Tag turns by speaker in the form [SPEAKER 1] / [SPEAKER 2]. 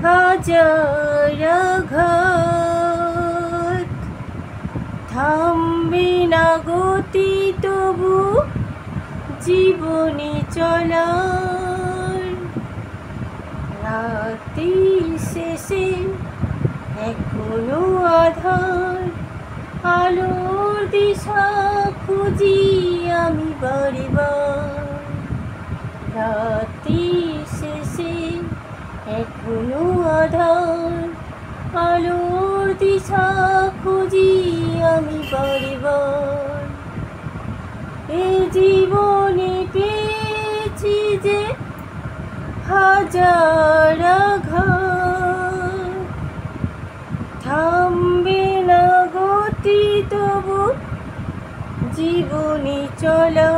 [SPEAKER 1] হাজার আঘাত, থামবে না গতি তবু জীবনে চলার। রাতি শেষে এখনো আধার, আলোর দিশা খুঁজি আমি বারবার। রাতি শেষে এখনো আধার, আলোর দিশা খুঁজি আমি বারবার। এ জীবনে পেয়েছি যে হাজার আঘাত, থামবে না গতি তবু জীবনে চলা।